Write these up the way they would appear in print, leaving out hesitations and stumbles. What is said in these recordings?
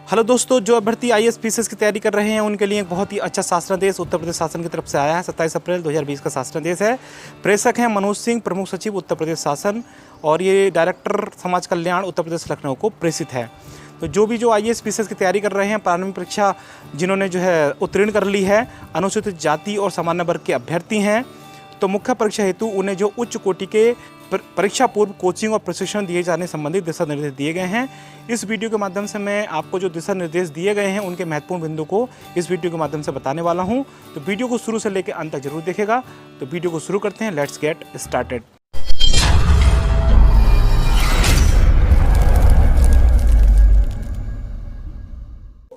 Hello दोस्तों, जो अभ्यर्थी आईएएस पीसीएस की तैयारी कर रहे हैं उनके लिए एक बहुत ही अच्छा शासनादेश उत्तर प्रदेश शासन की तरफ से आया है। 27 अप्रैल 2020 का शासनादेश है। प्रेषक हैं मनोज सिंह, प्रमुख सचिव उत्तर प्रदेश शासन, और ये डायरेक्टर समाज कल्याण उत्तर प्रदेश लखनऊ को प्रेषित है। तो जो आईएएस पीसीएस की तैयारी कर रहे हैं, प्रारंभिक परीक्षा जिन्होंने जो है उत्तीर्ण कर ली है, अनुसूचित जाति और सामान्य वर्ग के अभ्यर्थी हैं, तो मुख्य परीक्षा हेतु उन्हें जो उच्च कोटि के परीक्षा पूर्व कोचिंग और प्रशिक्षण दिए जाने संबंधित दिशा निर्देश दिए गए हैं। इस वीडियो के माध्यम से मैं आपको जो दिशा निर्देश दिए गए हैं उनके महत्वपूर्ण बिंदु को इस वीडियो के माध्यम से बताने वाला हूं। तो वीडियो को शुरू से लेकर अंत तक जरूर देखिएगा। तो वीडियो को शुरू करते हैं। Let's get started.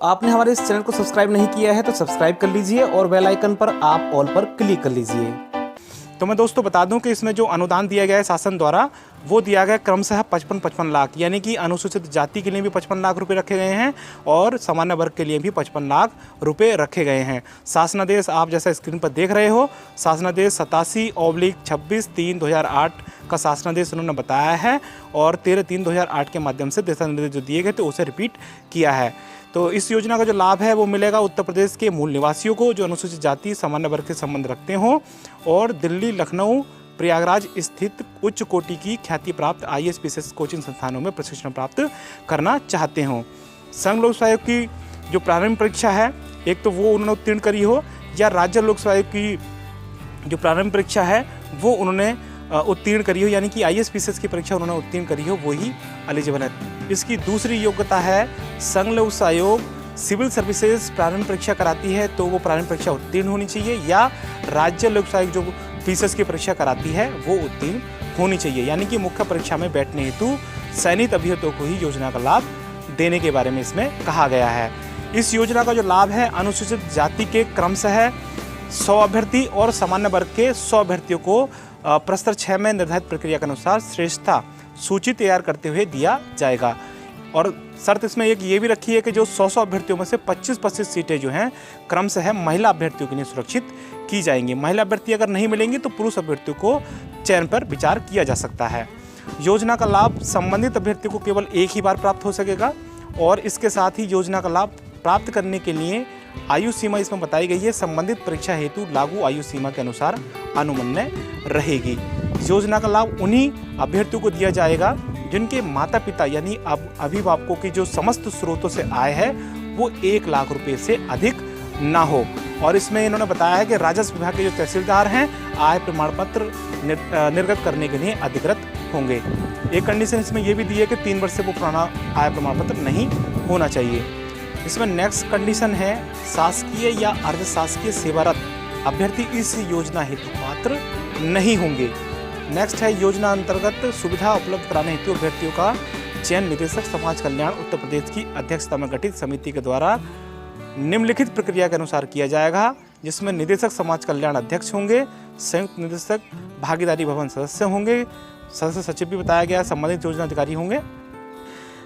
आपने हमारे इस चैनल को सब्सक्राइब नहीं किया है तो सब्सक्राइब कर लीजिए और बेल आइकन पर आप ऑल पर क्लिक कर लीजिए। तो मैं दोस्तों बता दूं कि इसमें जो अनुदान दिया गया है शासन द्वारा, वो दिया गया क्रमशः 55 लाख, यानी कि अनुसूचित जाति के लिए भी 55 लाख रुपए रखे गए हैं और सामान्य वर्ग के लिए भी 55 लाख रुपए रखे गए हैं। शासनादेश आप जैसा स्क्रीन पर देख रहे हो, शासनादेश 87/26/3/2008 का शासनादेश उन्होंने बताया है और 13/3/2008 के माध्यम से दिशा निर्देश जो दिए गए थे उसे रिपीट किया है। तो इस योजना का जो लाभ है वो मिलेगा उत्तर प्रदेश के मूल निवासियों को जो अनुसूचित जाति सामान्य वर्ग के संबंध रखते हों और दिल्ली, लखनऊ, प्रयागराज स्थित उच्च कोटि की ख्याति प्राप्त आईएएस पीसीएस कोचिंग संस्थानों में प्रशिक्षण प्राप्त करना चाहते हों। संघ लोक सेवा आयोग की जो प्रारंभिक परीक्षा है, एक तो वो उन्होंने उत्तीर्ण करी हो, या राज्य लोक सेवा आयोग की जो प्रारंभिक परीक्षा है वो उन्होंने उत्तीर्ण करी हो, यानी कि आईएएस पीसीएस की परीक्षा उन्होंने उत्तीर्ण करी हो, वही एलिजिबल है। इसकी दूसरी योग्यता है, संघ लोक सेवा आयोग सिविल सर्विसेज प्रारंभिक परीक्षा कराती है तो वो प्रारंभिक परीक्षा उत्तीर्ण होनी चाहिए, या राज्य लोक सेवा आयोग जो पीसीएस की परीक्षा कराती है वो उत्तीर्ण होनी चाहिए। यानी कि मुख्य परीक्षा में बैठने हेतु चयनित अभ्यर्थियों को ही योजना का लाभ देने के बारे में इसमें कहा गया है। इस योजना का जो लाभ है, अनुसूचित जाति के क्रमशः 100 अभ्यर्थी और सामान्य वर्ग के 100 अभ्यर्थियों को प्रस्तर 6 में निर्धारित प्रक्रिया के अनुसार श्रेष्ठता सूची तैयार करते हुए दिया जाएगा। और शर्त इसमें एक ये भी रखी है कि जो 100 अभ्यर्थियों में से 25 सीटें जो हैं क्रमशः महिला अभ्यर्थियों के लिए सुरक्षित की जाएंगी। महिला अभ्यर्थी अगर नहीं मिलेंगी तो पुरुष अभ्यर्थियों को चयन पर विचार किया जा सकता है। योजना का लाभ संबंधित अभ्यर्थी को केवल एक ही बार प्राप्त हो सकेगा और इसके साथ ही योजना का लाभ प्राप्त करने के लिए आयु सीमा इसमें बताई गई है, संबंधित परीक्षा हेतु लागू आयु सीमा के अनुसार अनुमन्य रहेगी। योजना का लाभ उन्हीं अभ्यर्थियों को दिया जाएगा जिनके माता पिता यानी अभिभावकों की जो समस्त स्रोतों से आय है वो 1 लाख रुपए से अधिक ना हो। और इसमें इन्होंने बताया है कि राजस्व विभाग के जो तहसीलदार हैं आय प्रमाण पत्र निर्गत करने के लिए अधिकृत होंगे। एक कंडीशन इसमें यह भी दी है कि 3 वर्ष से वो पुराना आय प्रमाण पत्र नहीं होना चाहिए। इसमें नेक्स्ट कंडीशन है, शासकीय या अर्ध शासकीय सेवारत अभ्यर्थी इस योजना हेतु पात्र नहीं होंगे। नेक्स्ट है, योजना अंतर्गत सुविधा उपलब्ध कराने हेतु अभ्यर्थियों का चयन निदेशक समाज कल्याण उत्तर प्रदेश की अध्यक्षता में गठित समिति के द्वारा निम्नलिखित प्रक्रिया के अनुसार किया जाएगा, जिसमें निदेशक समाज कल्याण अध्यक्ष होंगे, संयुक्त निदेशक भागीदारी भवन सदस्य होंगे, सदस्य सचिव भी बताया गया, संबंधित योजना अधिकारी होंगे।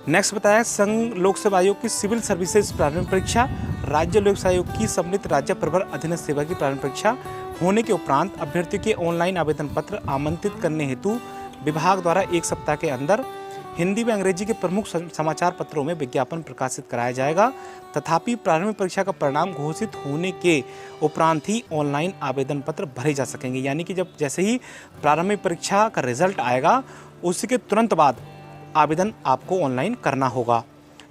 नेक्स्ट बताया, संघ लोक सेवा आयोग की सिविल सर्विसेज प्रारंभिक परीक्षा, राज्य लोक सेवा आयोग की सम्मिलित राज्य प्रवर अधीनस्थ सेवा की प्रारंभिक परीक्षा होने के उपरांत अभ्यर्थियों के ऑनलाइन आवेदन पत्र आमंत्रित करने हेतु विभाग द्वारा 1 सप्ताह के अंदर हिंदी व अंग्रेजी के प्रमुख समाचार पत्रों में विज्ञापन प्रकाशित कराया जाएगा। तथापि प्रारंभिक परीक्षा का परिणाम घोषित होने के उपरांत ही ऑनलाइन आवेदन पत्र भरे जा सकेंगे। यानी कि जब जैसे ही प्रारंभिक परीक्षा का रिजल्ट आएगा उसके तुरंत बाद आवेदन आपको ऑनलाइन करना होगा,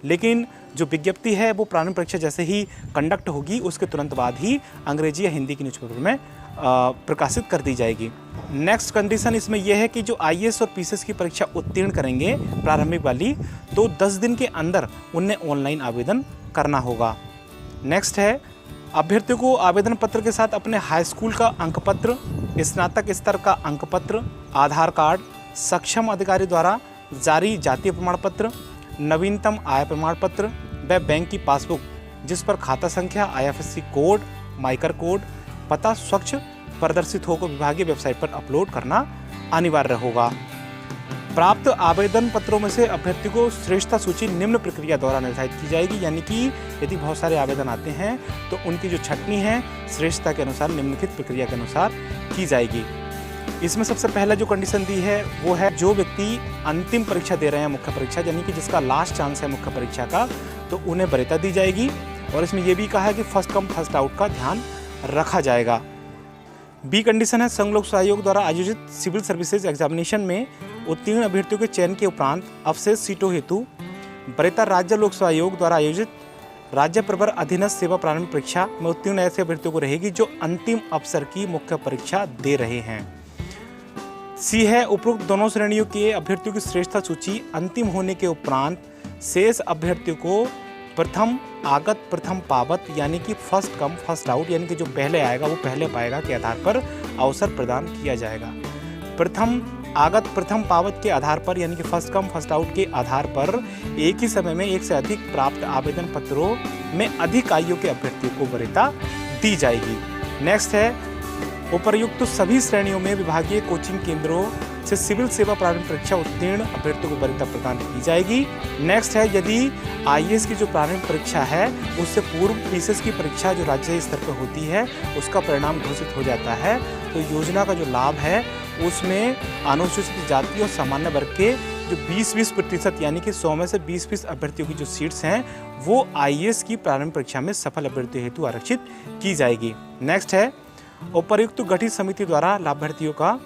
लेकिन जो विज्ञप्ति है वो प्रारंभिक परीक्षा जैसे ही कंडक्ट होगी उसके तुरंत बाद ही अंग्रेजी या हिंदी की न्यूज़पेपर में प्रकाशित कर दी जाएगी। नेक्स्ट कंडीशन इसमें यह है कि जो आईएएस और पीसीएस की परीक्षा उत्तीर्ण करेंगे प्रारंभिक वाली, तो 10 दिन के अंदर उन्हें ऑनलाइन आवेदन करना होगा। नेक्स्ट है, अभ्यर्थियों को आवेदन पत्र के साथ अपने हाई स्कूल का अंक पत्र, स्नातक स्तर का अंक पत्र, आधार कार्ड, सक्षम अधिकारी द्वारा जारी जातीय प्रमाण पत्र, नवीनतम आय प्रमाण पत्र व बैंक की पासबुक जिस पर खाता संख्या, आईएफएससी कोड, माइकर कोड, पता स्वच्छ प्रदर्शित होकर विभागीय वेबसाइट पर अपलोड करना अनिवार्य होगा। प्राप्त आवेदन पत्रों में से अभ्यर्थी को श्रेष्ठता सूची निम्न प्रक्रिया द्वारा निर्धारित की जाएगी। यानी कि यदि बहुत सारे आवेदन आते हैं तो उनकी जो छंटनी है श्रेष्ठता के अनुसार निम्नलिखित प्रक्रिया के अनुसार की जाएगी। इसमें सबसे पहला जो कंडीशन दी है वो है जो व्यक्ति अंतिम परीक्षा दे रहे हैं मुख्य परीक्षा, यानी कि जिसका लास्ट चांस है मुख्य परीक्षा का, तो उन्हें वरीयता दी जाएगी। और इसमें यह भी कहा है कि फर्स्ट कम फर्स्ट आउट का ध्यान रखा जाएगा। बी कंडीशन है, संघ लोक सेवा आयोग द्वारा आयोजित सिविल सर्विसेज एग्जामिनेशन में उत्तीर्ण अभ्यर्थियों के चयन के उपरांत अवशेष सीटों हेतु वरीयता राज्य लोक सेवा आयोग द्वारा आयोजित राज्य प्रवर अधीनस्थ सेवा प्रारंभिक परीक्षा में उत्तीर्ण ऐसे अभ्यर्थियों को रहेगी जो अंतिम अवसर की मुख्य परीक्षा दे रहे हैं। सी है, उपरोक्त दोनों श्रेणियों के अभ्यर्थियों की श्रेष्ठता सूची अंतिम होने के उपरांत शेष अभ्यर्थियों को प्रथम आगत प्रथम पावत यानी कि फर्स्ट कम फर्स्ट आउट यानी कि जो पहले आएगा वो पहले पाएगा के आधार पर अवसर प्रदान किया जाएगा। प्रथम आगत प्रथम पावत के आधार पर यानी कि फर्स्ट कम फर्स्ट आउट के आधार पर एक ही समय में एक से अधिक प्राप्त आवेदन पत्रों में अधिक आयु के अभ्यर्थियों को वरीयता दी जाएगी। नेक्स्ट है, उपर्युक्त सभी श्रेणियों में विभागीय कोचिंग केंद्रों से सिविल सेवा प्रारंभिक परीक्षा उत्तीर्ण अभ्यर्थियों को वरीयता प्रदान की जाएगी। नेक्स्ट है, यदि आईएएस की जो प्रारंभिक परीक्षा है उससे पूर्व पीसीएस की परीक्षा जो राज्य स्तर पर होती है उसका परिणाम घोषित हो जाता है तो योजना का जो लाभ है उसमें अनुसूचित जाति और सामान्य वर्ग के जो 20-20% यानी कि 100 में से 20 अभ्यर्थियों की जो सीट्स हैं वो आईएएस की प्रारंभिक परीक्षा में सफल अभ्यर्थियों हेतु आरक्षित की जाएगी। नेक्स्ट है, उपर्युक्त गठित समिति द्वारा लाभार्थियों का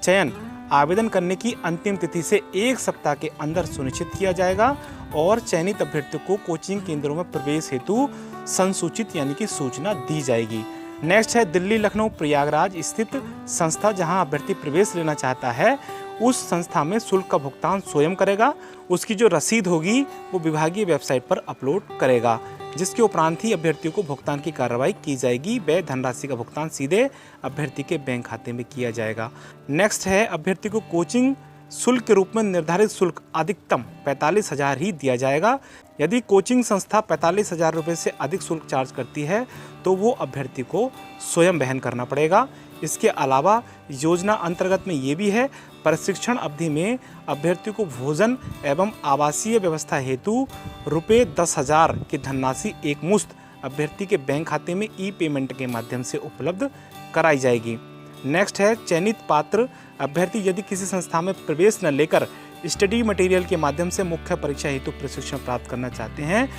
चयन आवेदन करने की अंतिम तिथि से 1 सप्ताह के अंदर सुनिश्चित किया जाएगा और चयनित अभ्यर्थियों को कोचिंग केंद्रों में प्रवेश हेतु संसूचित यानी कि सूचना दी जाएगी। नेक्स्ट है, दिल्ली लखनऊ प्रयागराज स्थित संस्था जहां अभ्यर्थी प्रवेश लेना चाहता है उस संस्था में शुल्क का भुगतान स्वयं करेगा। उसकी जो रसीद होगी वो विभागीय वेबसाइट पर अपलोड करेगा, जिसके उपरांत ही अभ्यर्थियों को भुगतान की कार्रवाई की जाएगी। वह धनराशि का भुगतान सीधे अभ्यर्थी के बैंक खाते में किया जाएगा। नेक्स्ट है, अभ्यर्थी को कोचिंग शुल्क के रूप में निर्धारित शुल्क अधिकतम 45,000 ही दिया जाएगा। यदि कोचिंग संस्था 45,000 रुपये से अधिक शुल्क चार्ज करती है तो वो अभ्यर्थी को स्वयं वहन करना पड़ेगा। इसके अलावा योजना अंतर्गत में ये भी है, प्रशिक्षण अवधि में अभ्यर्थी को भोजन एवं आवासीय व्यवस्था हेतु रुपये 10,000 की धनराशि एक मुश्त अभ्यर्थी के बैंक खाते में ई पेमेंट के माध्यम से उपलब्ध कराई जाएगी। नेक्स्ट है, चयनित पात्र अभ्यर्थी यदि किसी संस्था में प्रवेश न लेकर स्टडी मटेरियल के माध्यम से मुख्य परीक्षा हेतु प्रशिक्षण प्राप्त करना चाहते हैं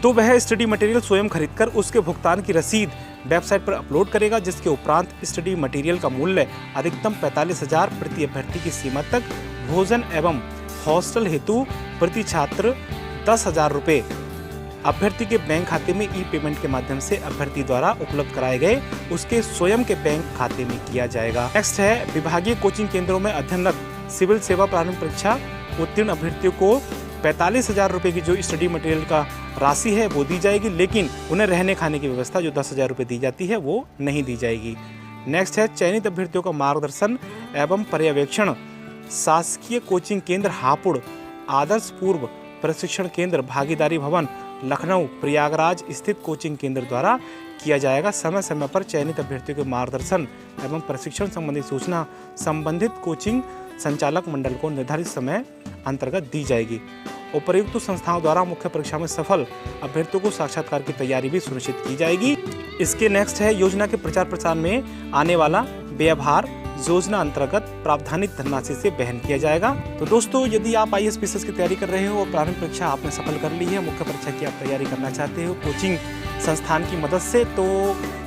तो वह स्टडी मटेरियल स्वयं खरीदकर उसके भुगतान की रसीद वेबसाइट पर अपलोड करेगा, जिसके उपरांत स्टडी मटेरियल का मूल्य अधिकतम 45,000 प्रति अभ्यर्थी की सीमा तक, भोजन एवं हॉस्टल हेतु प्रति छात्र 10,000 रुपये अभ्यर्थी के बैंक खाते में ई पेमेंट के माध्यम से अभ्यर्थी द्वारा उपलब्ध कराए गए उसके स्वयं के बैंक खाते में किया जाएगा। नेक्स्ट है, विभागीय कोचिंग केंद्रों में अध्ययनरत सिविल सेवा प्रारंभिक परीक्षा उत्तीर्ण अभ्यर्थियों को 45,000 रुपये की जो स्टडी मटेरियल का राशि है वो दी जाएगी, लेकिन उन्हें रहने खाने की व्यवस्था जो 10,000 रुपये दी जाती है वो नहीं दी जाएगी। नेक्स्ट है, चयनित अभ्यर्थियों का मार्गदर्शन एवं पर्यवेक्षण शासकीय कोचिंग केंद्र हापुड़, आदर्श पूर्व प्रशिक्षण केंद्र भागीदारी भवन लखनऊ प्रयागराज स्थित कोचिंग केंद्र द्वारा किया जाएगा। समय समय पर चयनित अभ्यर्थियों के मार्गदर्शन एवं प्रशिक्षण संबंधी सूचना संबंधित कोचिंग संचालक मंडल को निर्धारित समय अंतर्गत दी जाएगी। उपर्युक्त संस्थाओं द्वारा मुख्य परीक्षा में सफल अभ्यर्थियों को साक्षात्कार की तैयारी भी सुनिश्चित की जाएगी। इसके नेक्स्ट है, योजना के प्रचार प्रसार में आने वाला व्ययभार योजना अंतर्गत प्रावधानित धनराशि से वहन किया जाएगा। तो दोस्तों, यदि आप आईएएस पीसीएस की तैयारी कर रहे हो और प्रारंभिक परीक्षा आपने सफल कर ली है, मुख्य परीक्षा की आप तैयारी करना चाहते हो कोचिंग संस्थान की मदद से, तो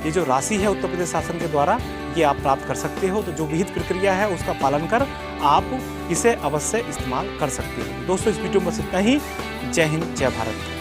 ये जो राशि है उत्तर प्रदेश शासन के द्वारा ये आप प्राप्त कर सकते हो। तो जो विहित प्रक्रिया है उसका पालन कर आप इसे अवश्य इस्तेमाल कर सकते हो। दोस्तों, इस वीडियो में बस इतना ही। जय हिंद, जय भारत।